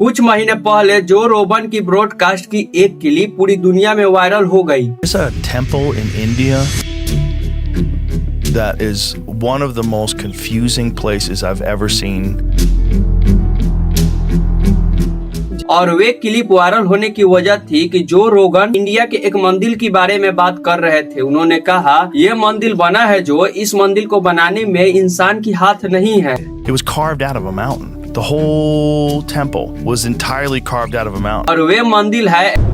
कुछ महीने पहले जो रोगन की ब्रॉडकास्ट की एक क्लिप पूरी दुनिया में वायरल हो गई। There's a temple in India that is one of the most confusing places I've ever seen. और वे क्लिप वायरल होने की वजह थी कि जो रोगन इंडिया के एक मंदिर के बारे में बात कर रहे थे। उन्होंने कहा ये मंदिर बना है जो इस मंदिर को बनाने में इंसान की हाथ नहीं है। It was carved out of a mountain. The whole temple was entirely carved out of a mountain. और वे मंदिर है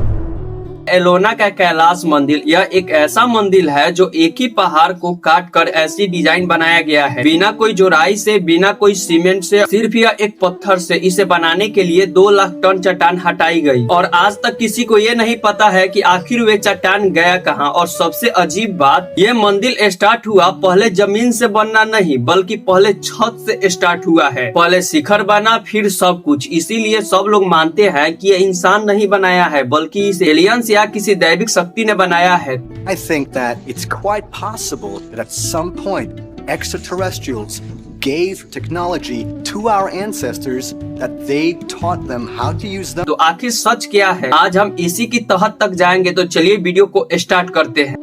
एलोना का कैलाश मंदिर। यह एक ऐसा मंदिर है जो एक ही पहाड़ को काट कर ऐसी डिजाइन बनाया गया है, बिना कोई जोड़ाई से, बिना कोई सीमेंट से, सिर्फ यह एक पत्थर से। इसे बनाने के लिए 2 लाख टन चट्टान हटाई गई और आज तक किसी को ये नहीं पता है कि आखिर वे चट्टान गया कहाँ। और सबसे अजीब बात, ये मंदिर स्टार्ट हुआ पहले जमीन से बनना नहीं, बल्कि पहले छत से स्टार्ट हुआ है। पहले शिखर बना, फिर सब कुछ। इसीलिए सब लोग मानते हैं कि ये इंसान नहीं बनाया है, बल्कि इस एलियंस या किसी दैविक शक्ति ने बनाया है। I think that it's quite possible that at some point extraterrestrials gave technology to our ancestors that they taught them how to use them. तो आखिर सच क्या है, आज हम इसी की तह तक जाएंगे। तो चलिए वीडियो को स्टार्ट करते हैं।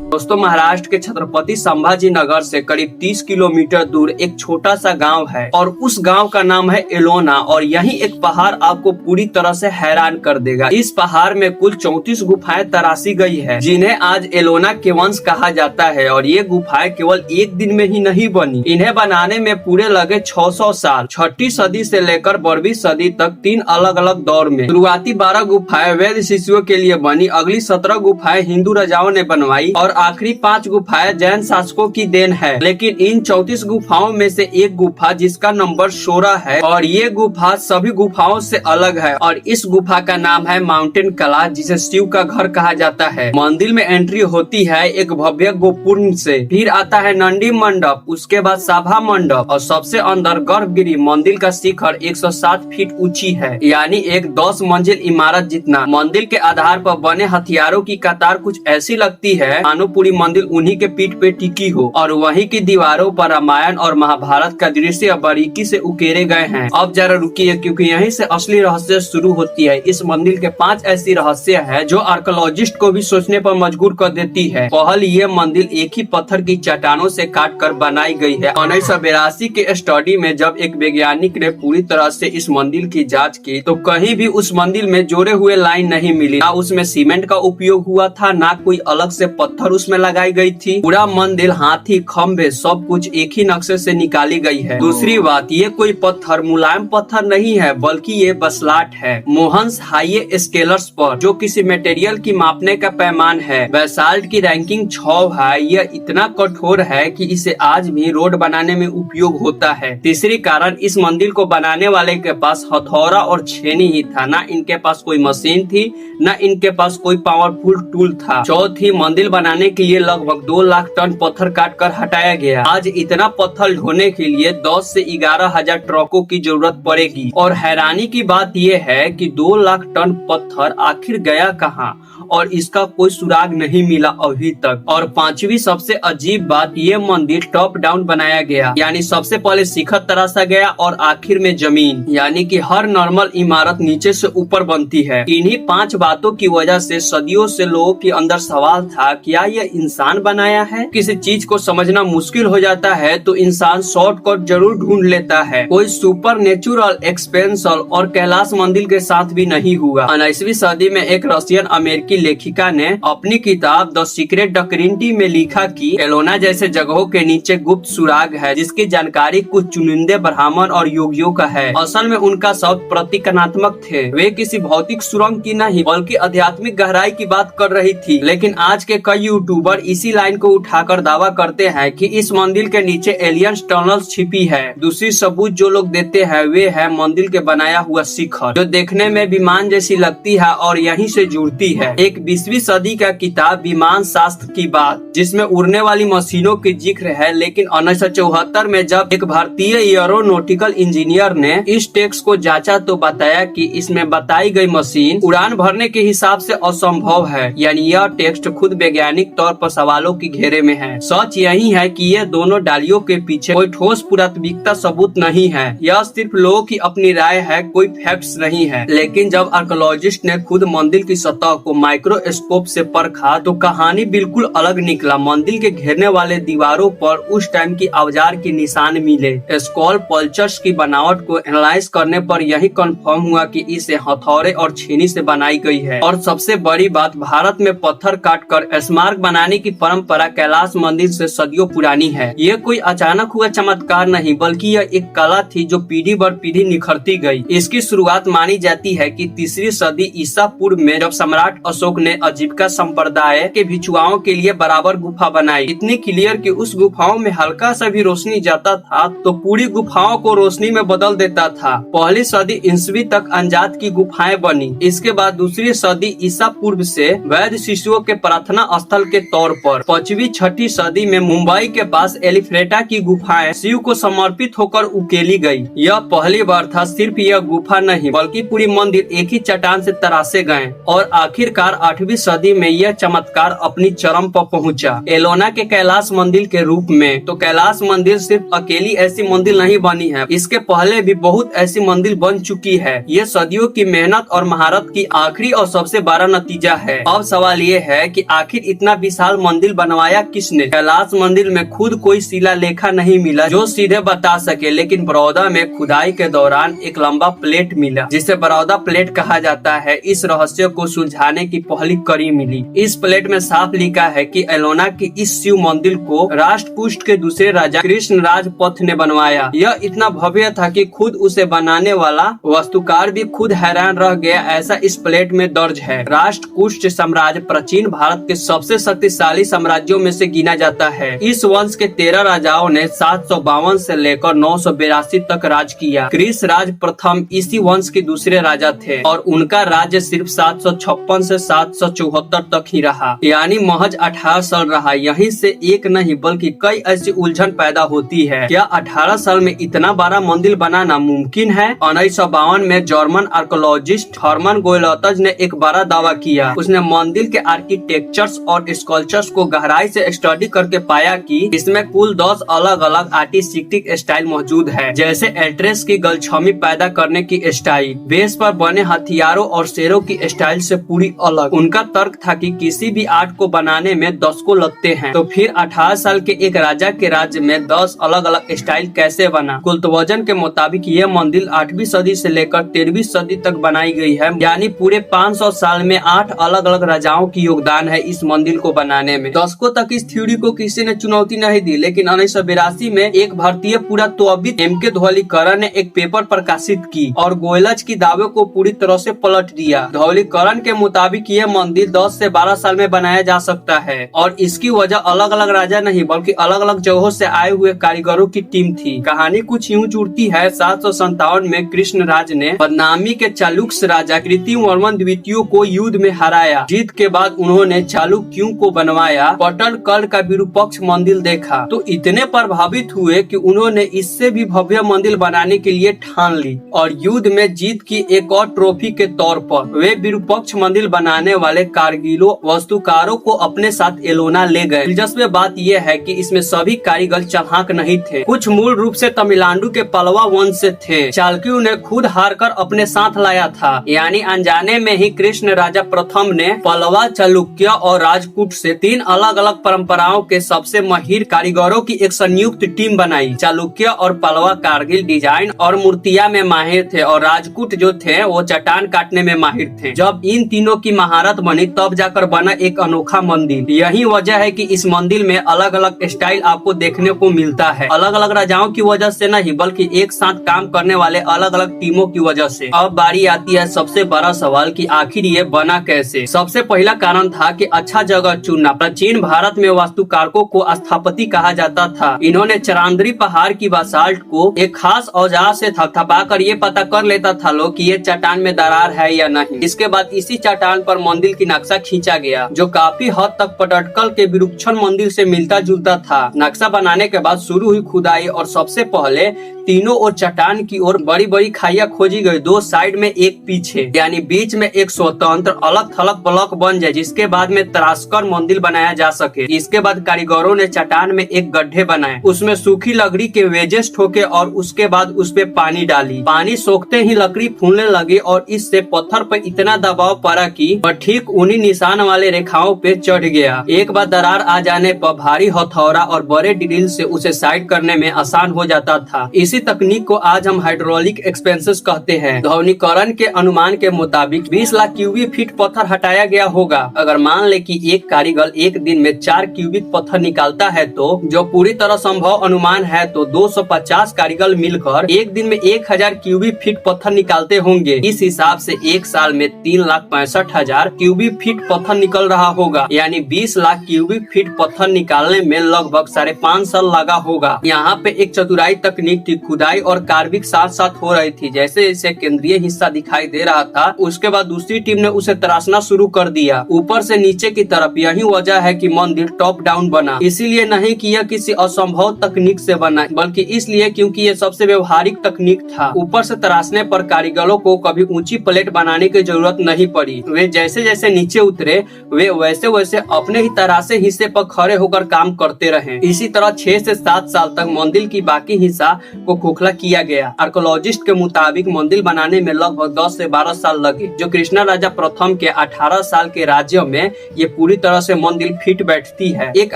दोस्तों, महाराष्ट्र के छत्रपति संभाजी नगर से करीब 30 किलोमीटर दूर एक छोटा सा गांव है और उस गांव का नाम है एलोना। और यही एक पहाड़ आपको पूरी तरह से हैरान कर देगा। इस पहाड़ में कुल 34 गुफाएं तराशी गई है, जिन्हें आज एलोना के वंश कहा जाता है। और ये गुफाएं केवल एक दिन में ही नहीं बनी, इन्हें बनाने में पूरे लगे 600 साल। 6ठी सदी से लेकर 12वीं सदी तक 3 अलग अलग दौर में। शुरुआती 12 गुफाएं वैद्य शिष्यों के लिए बनी, अगली 17 गुफाएं हिंदू राजाओं ने बनवाई और आखिरी 5 गुफाएं जैन शासकों की देन है। लेकिन इन 34 गुफाओं में से एक गुफा जिसका नंबर 16 है, और ये गुफा सभी गुफाओं से अलग है। और इस गुफा का नाम है माउंटेन कला, जिसे शिव का घर कहा जाता है। मंदिर में एंट्री होती है एक भव्य गोपुर से, फिर आता है नंदी मंडप, उसके बाद सभा मंडप और सबसे अंदर गर्भगृह। मंदिर का शिखर 107 फीट ऊंची है, यानी एक 10 मंजिल इमारत जितना। मंदिर के आधार पर बने हथियारों की कतार कुछ ऐसी लगती है मानो पूरी मंदिर उन्हीं के पीठ पे टिकी हो। और वहीं की दीवारों पर रामायण और महाभारत का दृश्य बारीकी से उकेरे गए हैं। अब जरा रुकिए, क्योंकि यहीं से असली रहस्य शुरू होती है। इस मंदिर के 5 ऐसी रहस्य है जो आर्कियोलॉजिस्ट को भी सोचने पर मजबूर कर देती है। पहले ये मंदिर एक ही पत्थर की चट्टानों से काट कर बनाई गई है। 1982 के स्टडी में जब एक वैज्ञानिक ने पूरी तरह से इस मंदिर की जाँच की, तो कहीं भी उस मंदिर में जोड़े हुए लाइन नहीं मिली। ना उसमें सीमेंट का उपयोग हुआ था, ना कोई अलग से पत्थर उसमें लगाई गई थी। पूरा मंदिर, हाथी, खंभे, सब कुछ एक ही नक्शे से निकाली गई है। दूसरी बात, ये कोई पत्थर मुलायम पत्थर नहीं है, बल्कि ये बसलाट है। मोहंस हाई स्केलर्स पर, जो किसी मटेरियल की मापने का पैमान है। बेसाल्ट की रैंकिंग 6 है। यह इतना कठोर है कि इसे आज भी रोड बनाने में उपयोग होता है। तीसरी कारण, इस मंदिर को बनाने वाले के पास हथौड़ा और छेनी ही था। ना इनके पास कोई मशीन थी, ना इनके पास कोई पावरफुल टूल था। चौथी, मंदिर बनाने के लिए लगभग 2 लाख टन पत्थर काट कर हटाया गया। आज इतना पत्थर ढोने के लिए 10 से 11 हजार ट्रकों की जरूरत पड़ेगी। और हैरानी की बात यह है कि 2 लाख टन पत्थर आखिर गया कहाँ, और इसका कोई सुराग नहीं मिला अभी तक। और 5वीं सबसे अजीब बात, ये मंदिर टॉप डाउन बनाया गया, यानी सबसे पहले शिखर तराशा गया और आखिर में जमीन। यानी कि हर नॉर्मल इमारत नीचे से ऊपर बनती है। इन्हीं 5 बातों की वजह से सदियों से लोगों के अंदर सवाल था, क्या यह इंसान बनाया है? किसी चीज को समझना मुश्किल हो जाता है तो इंसान शॉर्टकट जरूर ढूंढ लेता है। कोई सुपर नेचुरल एक्सपेंशन और कैलाश मंदिर के साथ भी नहीं हुआ। 19वीं सदी में एक रशियन अमेरिकी लेखिका ने अपनी किताब द सीक्रेट डक्रिंटी में लिखा कि एलोना जैसे जगहों के नीचे गुप्त सुराग है, जिसकी जानकारी कुछ चुनिंदे ब्राह्मण और योगियों का है। असल में उनका शब्द प्रतीकात्मक थे। वे किसी भौतिक सुरंग की नहीं, बल्कि आध्यात्मिक गहराई की बात कर रही थी। लेकिन आज के कई यूट्यूबर इसी लाइन को उठाकर दावा करते हैं कि इस मंदिर के नीचे एलियन टनल्स छिपी है। दूसरी सबूत जो लोग देते हैं वे है मंदिर के बनाया हुआ शिखर, जो देखने में विमान जैसी लगती है और यहीं से जुड़ती है। एक 20वीं सदी का किताब विमान शास्त्र की बात, जिसमें उड़ने वाली मशीनों की जिक्र है। लेकिन 1974 में जब एक भारतीय एरोनॉटिकल इंजीनियर ने इस टेक्स्ट को जांचा तो बताया कि इसमें बताई गई मशीन उड़ान भरने के हिसाब से असंभव है। यानी यह टेक्स्ट खुद वैज्ञानिक तौर पर सवालों की घेरे में है। सच यही है कि ये दोनों डालियों के पीछे कोई ठोस पुरातत्विकता सबूत नहीं है। यह सिर्फ लोगों की अपनी राय है, कोई फैक्ट्स नहीं है। लेकिन जब आर्कियोलॉजिस्ट ने खुद मंदिर की सतह को माइक्रोस्कोप से परखा तो कहानी बिल्कुल अलग निकला। मंदिर के घेरने वाले दीवारों पर उस टाइम की औजार के निशान मिले। स्कॉल पल्चर्स की बनावट को एनालाइज करने पर यही कंफर्म हुआ कि इसे हथौड़े और छेनी से बनाई गई है। और सबसे बड़ी बात, भारत में पत्थर काट कर स्मारक बनाने की परंपरा कैलाश मंदिर से सदियों पुरानी है। ये कोई अचानक हुआ चमत्कार नहीं, बल्कि यह एक कला थी जो पीढ़ी दर पीढ़ी निखरती गई। इसकी शुरुआत मानी जाती है कि 3री सदी ईसा पूर्व में, जब सम्राट अशोक ने अजीविका संप्रदाय के भिक्षुओं के लिए बराबर गुफा बनाई। इतनी क्लियर कि उस गुफाओं में हल्का सा भी रोशनी जाता था तो पूरी गुफाओं को रोशनी में बदल देता था। पहली सदी ईस्वी तक अंजात की गुफाएं बनी। इसके बाद 2री सदी ईसा पूर्व से वैद्य शिशुओं के प्रार्थना स्थल के तौर पर 5वीं 6ठी सदी में मुंबई के पास एलिफ्रेटा की गुफाएं शिव को समर्पित होकर उकेली गई। यह पहली बार था। सिर्फ यह गुफा नहीं बल्कि पूरी मंदिर एक ही चट्टान से तराशे गए और आखिरकार 8वीं सदी में यह चमत्कार अपनी चरम पर पहुंचा, एलोना के कैलाश मंदिर के रूप में। तो कैलाश मंदिर सिर्फ अकेली ऐसी मंदिर नहीं बनी है, इसके पहले भी बहुत ऐसी मंदिर बन चुकी है। ये सदियों की मेहनत और महारत की आखिरी और सबसे बड़ा नतीजा है। अब सवाल ये है कि आखिर इतना विशाल मंदिर बनवाया किसने? कैलाश मंदिर में खुद कोई शिलालेखा नहीं मिला जो सीधे बता सके, लेकिन बड़ौदा में खुदाई के दौरान एक लंबा प्लेट मिला जिसे बड़ौदा प्लेट कहा जाता है। इस रहस्य को सुलझाने की पहली कड़ी मिली। इस प्लेट में साफ लिखा है कि एलोना की इस शिव मंदिर को राष्ट्रकूट के दूसरे राजा कृष्णराज पथ ने बनवाया। यह इतना भव्य था कि खुद उसे बनाने वाला वास्तुकार भी खुद हैरान रह गया, ऐसा इस प्लेट में दर्ज है। राष्ट्रकूट साम्राज्य प्राचीन भारत के सबसे शक्तिशाली साम्राज्यों में से गिना जाता है। इस वंश के 13 राजाओं ने 752 से लेकर 982 तक राज किया। कृष्णराज प्रथम इसी वंश के दूसरे राजा थे और उनका राज्य सिर्फ 756 से 774 तक ही रहा, यानी महज 18 साल रहा। यहीं से एक नहीं बल्कि कई ऐसी उलझन पैदा होती है। क्या 18 साल में इतना बड़ा मंदिर बनाना मुमकिन है? 1952 में जर्मन आर्कियोलॉजिस्ट हर्मन गोयलतज ने एक बड़ा दावा किया। उसने मंदिर के आर्किटेक्चर्स और स्कल्पचर्स को गहराई से स्टडी करके पाया कि इसमें कुल 10 अलग अलग आर्टिस्टिक स्टाइल मौजूद है, जैसे एड्रेस की गलछमी पैदा करने की स्टाइल, बेस पर बने हथियारों और शेरों की स्टाइल से पूरी अलग। उनका तर्क था कि किसी भी आर्ट को बनाने में 10 को लगते हैं, तो फिर 18 साल के एक राजा के राज्य में 10 अलग अलग स्टाइल कैसे बना? कुलतवजन के मुताबिक यह मंदिर 8वीं सदी से लेकर 13वीं सदी तक बनाई गई है, यानी पूरे 500 साल में 8 अलग अलग राजाओं की योगदान है इस मंदिर को बनाने में। दशकों तक इस थ्योरी को किसी ने चुनौती नहीं दी, लेकिन 1982 में एक भारतीय पुरातत्वविद एम.के. धवलीकरण ने एक पेपर प्रकाशित की और गोयलज की दावे को पूरी तरह से पलट दिया। धवलीकरण के मुताबिक यह मंदिर 10 से 12 साल में बनाया जा सकता है और इसकी वजह अलग अलग राजा नहीं बल्कि अलग अलग जगहों से आए हुए कारीगरों की टीम थी। कहानी कुछ यूं जुड़ती है। 757 में कृष्णराज ने बदनामी के चालुक्य राजा कृतिवर्मन द्वितीय को युद्ध में हराया। जीत के बाद उन्होंने चालुक्यों को बनवाया पट्टडकल का विरूपक्ष मंदिर देखा तो इतने प्रभावित हुए कि उन्होंने इससे भी भव्य मंदिर बनाने के लिए ठान ली और युद्ध में जीत की एक और ट्रॉफी के तौर पर वे विरूपक्ष मंदिर बनाने वाले कारगिलों वास्तुकारों को अपने साथ एलोना ले गए। दिलचस्प बात यह है कि इसमें सभी कारीगर चालाक नहीं थे, कुछ मूल रूप से तमिलनाडु के पलवा वंश से थे। चालुक्यों ने खुद हार कर अपने साथ लाया था, यानी अनजाने में ही कृष्ण राजा प्रथम ने पलवा, चालुक्य और राजपूत से 3 अलग अलग परंपराओं के सबसे माहिर कारीगरों की एक संयुक्त टीम बनाई। चालुक्य और पलवा कारगिल डिजाइन और मूर्तियां में माहिर थे और राजपूत जो थे वो चट्टान काटने में माहिर थे। जब इन तीनों की महारत बनी तब जाकर बना एक अनोखा मंदिर। यही वजह है कि इस मंदिर में अलग अलग स्टाइल आपको देखने को मिलता है, अलग अलग राजाओं की वजह से नहीं बल्कि एक साथ काम करने वाले अलग अलग टीमों की वजह से। अब बारी आती है सबसे बड़ा सवाल कि आखिर ये बना कैसे। सबसे पहला कारण था कि अच्छा जगह चुनना। प्राचीन भारत में वास्तुकारकों को स्थापति कहा जाता था। इन्होंने चरांदरी पहाड़ की बासाल्ट को एक खास औजार से थपथपा कर ये पता कर लेता था लोग कि ये चट्टान में दरार है या नहीं। इसके बाद इसी चट्टान पर पर मंदिर की नक्शा खींचा गया, जो काफी हद तक पटडकल के विरूपाक्षण मंदिर से मिलता जुलता था। नक्शा बनाने के बाद शुरू हुई खुदाई और सबसे पहले तीनों ओर चट्टान की ओर बड़ी बड़ी खाइयां खोजी गई, दो साइड में एक पीछे, यानी बीच में एक स्वतंत्र अलग थलग ब्लॉक बन जाए, जिसके बाद में तराशकर मंदिर बनाया जा सके। इसके बाद कारीगरों ने चट्टान में एक गड्ढे बनाए, उसमें सूखी लकड़ी के वेजेस ठोके और उसके बाद उस पे पानी डाली। पानी सोखते ही लकड़ी फूलने लगी और इससे पत्थर पर इतना दबाव पड़ा कि वह ठीक उन्हीं निशान वाले रेखाओं पे चढ़ गया। एक बार दरार आ जाने पर भारी हथौड़ा और बड़े ड्रिल से उसे साइड करने में आसान हो जाता था। इसी तकनीक को आज हम हाइड्रोलिक एक्सपेंशन कहते हैं। ध्वनीकरण के अनुमान के मुताबिक 20 लाख क्यूबिक फीट पत्थर हटाया गया होगा। अगर मान ले कि एक कारीगर एक दिन में 4 क्यूबिक पत्थर निकालता है, तो जो पूरी तरह संभव अनुमान है, तो 250 कारीगर मिलकर एक दिन में 1000 क्यूबिक फीट पत्थर निकालते होंगे। इस हिसाब से एक साल में 3,65,000 क्यूबिक फीट पत्थर निकल रहा होगा, यानी 20 लाख क्यूबिक फीट पत्थर निकालने में लगभग 5.5 साल लगा होगा। यहाँ पे एक चतुराई तकनीक थी, खुदाई और कार्विंग साथ साथ हो रही थी। जैसे जैसे केंद्रीय हिस्सा दिखाई दे रहा था, उसके बाद दूसरी टीम ने उसे तराशना शुरू कर दिया, ऊपर से नीचे की तरफ। यही वजह है कि मंदिर टॉप डाउन बना, इसीलिए नहीं कि यह किसी असंभव तकनीक से बना, बल्कि इसलिए क्योंकि यह सबसे व्यवहारिक तकनीक था। ऊपर से तराशने पर कारीगरों को कभी ऊंची प्लेट बनाने की जरूरत नहीं पड़ी। वे जैसे जैसे नीचे उतरे, वे वैसे वैसे अपने ही तराशे हिस्से पर खड़े होकर काम करते रहे। इसी तरह 6 से 7 साल तक मंदिर की बाकी हिस्सा को खोखला किया गया। आर्कोलॉजिस्ट के मुताबिक मंदिर बनाने में लगभग 10 से 12 साल लगे, जो कृष्णा राजा प्रथम के 18 साल के राज्य में ये पूरी तरह से मंदिर फिट बैठती है। एक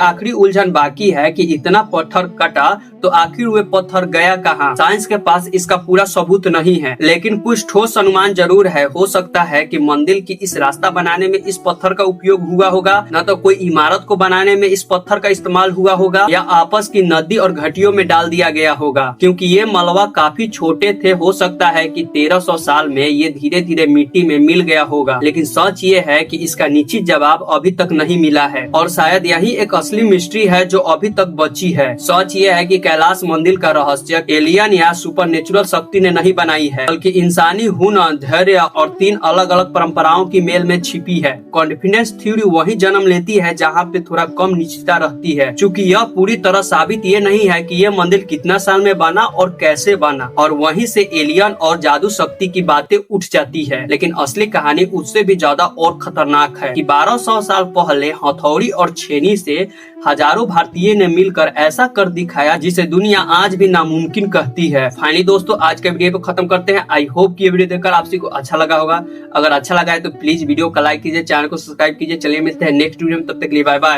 आखिरी उलझन बाकी है कि इतना पत्थर कटा तो आखिर वे पत्थर गया कहाँ? साइंस के पास इसका पूरा सबूत नहीं है, लेकिन कुछ ठोस अनुमान जरूर है। हो सकता है कि मंदिर की इस रास्ता बनाने में इस पत्थर का उपयोग हुआ होगा, न तो कोई इमारत को बनाने में इस पत्थर का इस्तेमाल हुआ होगा, या आपस की नदी और घाटियों में डाल दिया गया होगा। क्योंकि ये मलबा काफी छोटे थे, हो सकता है कि 1300 साल में ये धीरे धीरे मिट्टी में मिल गया होगा। लेकिन सच ये है कि इसका निश्चित जवाब अभी तक नहीं मिला है, और शायद यही एक असली मिस्ट्री है जो अभी तक बची है। सच ये है कि कैलाश मंदिर का रहस्य एलियन या सुपरनेचुरल शक्ति ने नहीं बनाई है, बल्कि इंसानी हुनर, धैर्य और 3 अलग अलग परंपराओं की मेल में छिपी है। कॉन्फिडेंस थ्योरी वही जन्म लेती है जहाँ पे थोड़ा कम निश्चितता रहती है, चूँकि यह पूरी तरह साबित ये नहीं है कि यह मंदिर कितना साल में बना और कैसे बना, और वहीं से एलियन और जादू शक्ति की बातें उठ जाती है। लेकिन असली कहानी उससे भी ज्यादा और खतरनाक है कि 1200 साल पहले हथौड़ी और छेनी से हजारों भारतीय ने मिलकर ऐसा कर दिखाया जिसे दुनिया आज भी नामुमकिन कहती है। फाइनली दोस्तों, आज के वीडियो को खत्म करते हैं। आई होप कि ये वीडियो देखकर आप सभी को अच्छा लगा होगा। अगर अच्छा लगा है तो प्लीज वीडियो को लाइक कीजिए, चैनल को सब्सक्राइब कीजिए। चलिए मिलते हैं नेक्स्ट वीडियो में, तब तक के लिए बाय बाय।